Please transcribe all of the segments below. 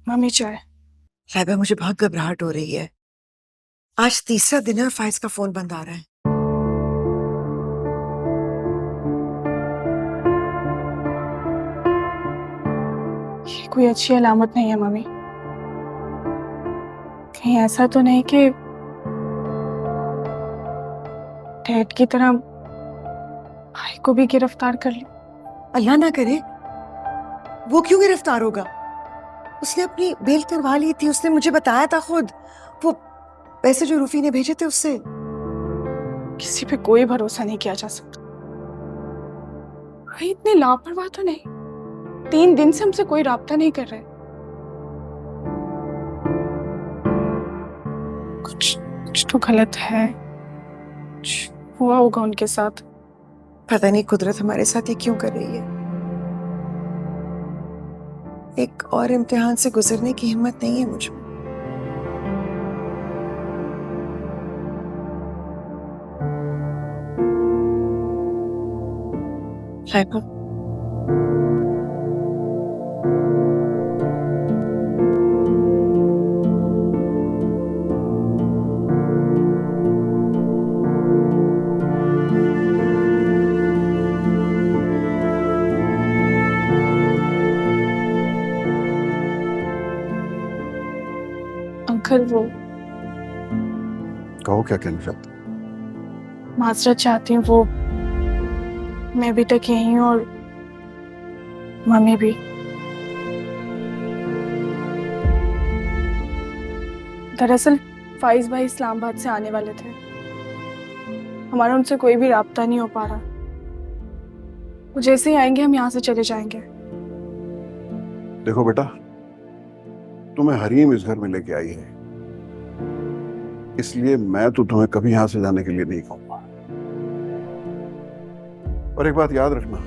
Mummy चाय। साहिबा, मुझे बहुत घबराहट हो रही है। आज तीसरा दिन है और फाइज का फोन बंद आ रहा है। ये कोई अच्छी अलामत नहीं है मम्मी। कहीं ऐसा तो नहीं कि डैड की तरह भाई को भी गिरफ्तार कर ली। अल्लाह ना करे। वो क्यों गिरफ्तार होगा? उसने अपनी बेल करवा ली थी, उसने मुझे बताया था खुद। वो पैसे जो रूफी ने भेजे थे उससे। किसी पे कोई भरोसा नहीं किया जा सकता। भाई इतने लापरवाह तो नहीं। 3 दिन से हमसे कोई राब्ता नहीं कर रहे। कुछ तो गलत है। कुछ हुआ होगा उनके साथ। पता नहीं कुदरत हमारे साथ ये क्यों कर रही है। एक और इम्तिहान से गुजरने की हिम्मत नहीं है मुझ में। साहिबा, अंकल वो कहो क्या कहना चाहते? माजरत चाहती हूँ। वो मैं अभी तक यहीं हूँ और मम्मी भी। दरअसल फाइज भाई इस्लामाबाद से आने वाले थे। हमारा उनसे कोई भी राब्ता नहीं हो पा रहा। वो जैसे ही आएंगे हम यहाँ से चले जाएंगे। देखो बेटा, तुम्हें हरीम इस घर में लेके आई है, इसलिए मैं तो तुम्हें कभी यहां से जाने के लिए नहीं कहूंगा। और एक बात याद रखना,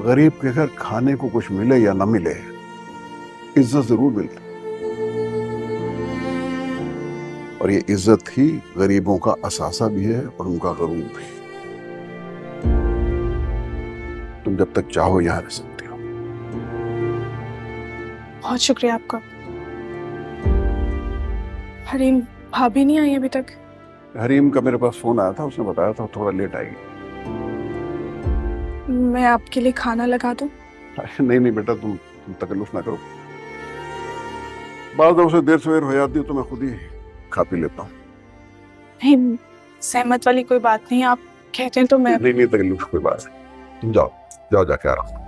गरीब के घर खाने को कुछ मिले या ना मिले, इज्जत जरूर मिलती। और ये इज्जत ही गरीबों का असासा भी है और उनका गरूर भी। तुम जब तक चाहो यहां रह सकती हो। बहुत शुक्रिया आपका। हरीम भाभी नहीं आई अभी तक। हरीम का मेरे पास फोन आया था, उसने बताया था थोड़ा लेट आएगी। मैं आपके लिए खाना लगा दूं? नहीं नहीं बेटा, तुम तकल्लुफ ना करो। बाद में उसे देर सवेर हो जाती है तो मैं खुद ही खा पी लेता हूँ। नहीं, सहमत वाली कोई बात नहीं। आप कहते हैं तो मैं। नहीं नहीं, तकल्लुफ कोई बात नहीं। तुम जाओ जाओ, जाके आराम करो।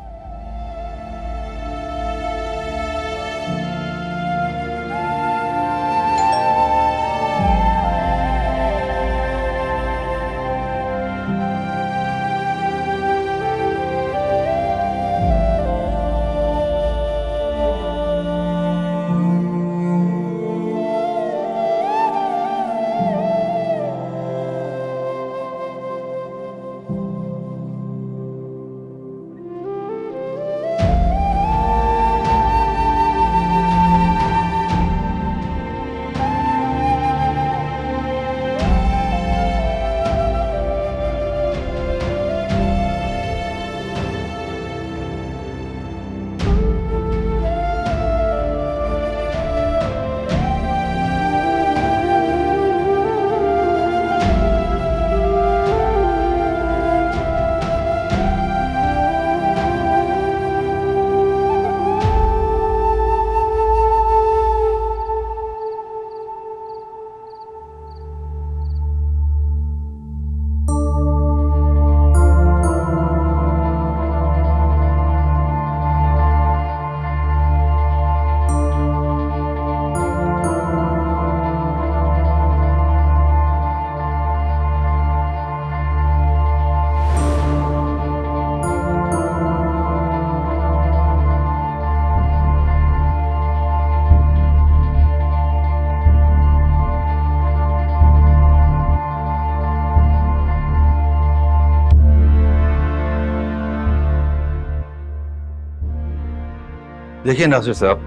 देखिए नासिर साहब,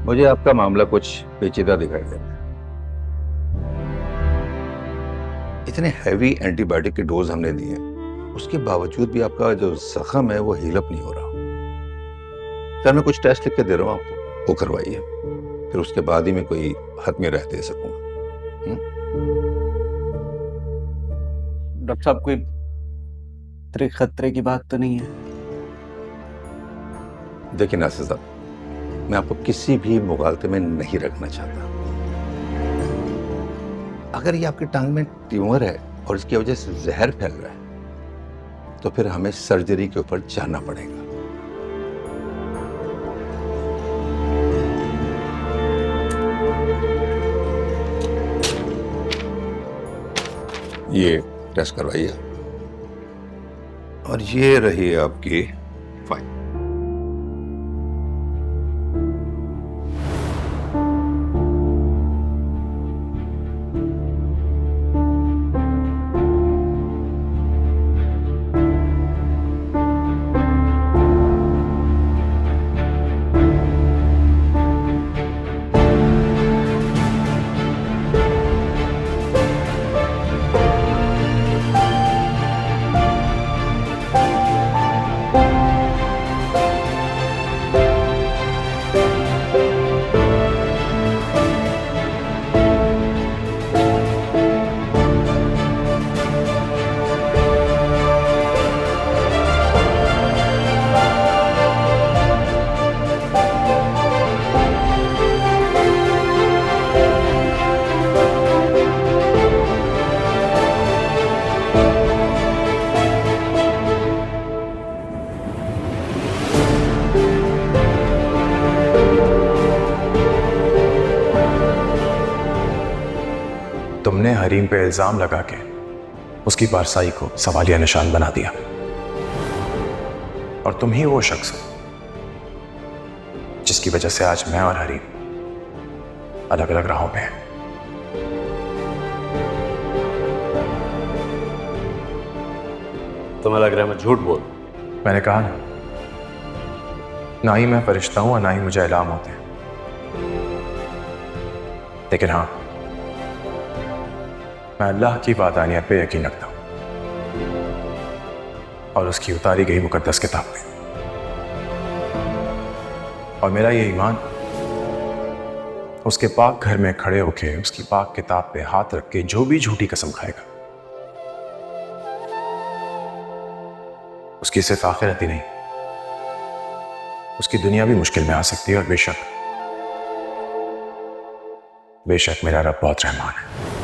मुझे आपका मामला कुछ पेचीदा दिखाई देता है। इतने हैवी एंटीबायोटिक के डोज हमने दिए, उसके बावजूद भी आपका जो जख्म है वो हील अप नहीं हो रहा। सर मैं कुछ टेस्ट लिख के दे रहा हूँ आपको, वो करवाइए, फिर उसके बाद ही मैं कोई हतमी राय दे सकूंगा। डॉक्टर साहब कोई खतरे की बात तो नहीं है? देखिए नासिर साहब, मैं आपको किसी भी मुगालते में नहीं रखना चाहता। अगर ये आपकी टांग में ट्यूमर है और इसकी वजह से जहर फैल रहा है तो फिर हमें सर्जरी के ऊपर जाना पड़ेगा। ये टेस्ट करवाइए और ये रही आपकी फाइल। तुमने हरीम पे इल्जाम लगा के उसकी पारसाई को सवालिया निशान बना दिया और तुम ही वो शख्स हो जिसकी वजह से आज मैं और हरीम अलग अलग राहों पे हैं। तुम्हें लग रहा है मैं झूठ बोल? मैंने कहा ना ही मैं फरिश्ता हूं और ना ही मुझे इल्हाम होते हैं, लेकिन हाँ मैं अल्लाह की वादानियत पे यकीन रखता हूं और उसकी उतारी गई मुकद्दस किताब पे, और मेरा ये ईमान उसके पाक घर में खड़े होके उसकी पाक किताब पे हाथ रख के जो भी झूठी कसम खाएगा उसकी सिर्फ आखिरत ही नहीं उसकी दुनिया भी मुश्किल में आ सकती है। और बेशक बेशक मेरा रब बहुत रहमान है।